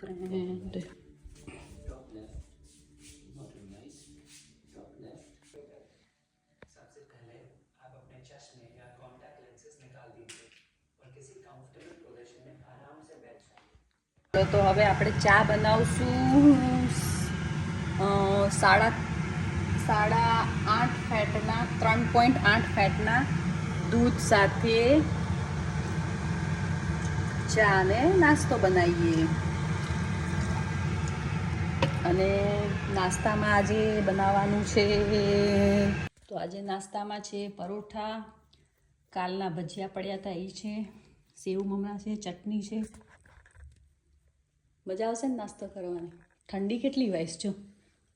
Friend. तो હવે આપણે ચા બનાવશું 8.5 ફેટના 3.8 ફેટના દૂધ સાથે ચા ને નાસ્તો બનાવીએ. અને નાસ્તામાં આજે બનાવવાનું છે, તો આજે નાસ્તામાં છે પરોઠા, કાલના ભજીયા પડ્યા હતા એ છે, સેવ મમરા છે, ચટણી છે. મજા આવશે ને નાસ્તો કરવાની. ઠંડી કેટલી વાઈસ જો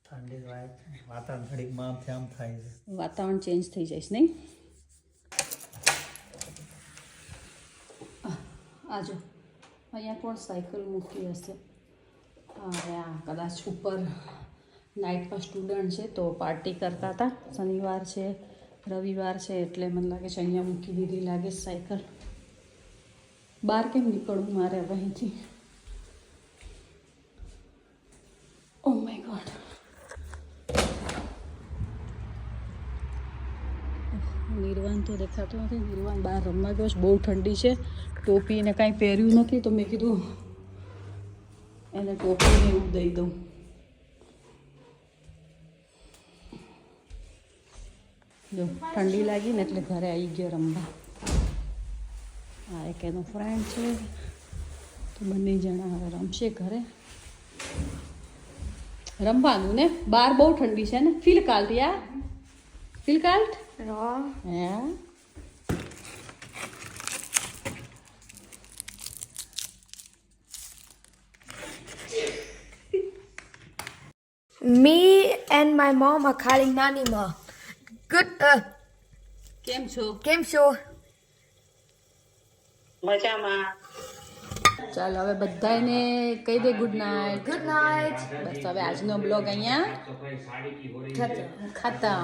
ઠંડી વાતાવરણ ઘડીકમાં આમ થાય છે, વાતાવરણ ચેન્જ થઈ જાય નહીં. આજો અહીંયા કોણ સાયકલ મૂકી હશે? હા, કદાચ ઉપર નાઇટમાં સ્ટુડન્ટ છે તો પાર્ટી કરતા હતા. શનિવાર છે, રવિવાર છે એટલે મને લાગે છે અહીંયા મૂકી દીધી લાગે સાયકલ. બહાર કેમ નીકળવું મારે હવે અહીંથી? ઓ માય ગોડ, નિર્વાણ તો દેખાતો નથી. નિર્વાણ બહાર રમવા ગયો છે. બહુ ઠંડી છે. ટોપીને કાંઈ પહેર્યું નથી તો મેં કીધું એને ટોપીને એવું દઈ દઉં. જો ઠંડી લાગી ને એટલે ઘરે આવી ગયો રમવા. આ એક એનો ફ્રેન્ડ છે તો બંને જણા હવે રમશે ઘરે. રમવાનું ને, બહાર બહુ ઠંડી છે ને. ફીલ કાલ્ટ યાર, feel કાલ્ટ. Yeah. Me and my mom are calling Nani Ma. Good. કેમ છો? Game show. મજામાં. ચાલો હવે બધાને કહી દે ગુડ નાઇટ. Good night. બસ હવે આજનો બ્લોગ અહીંયા ખતમ.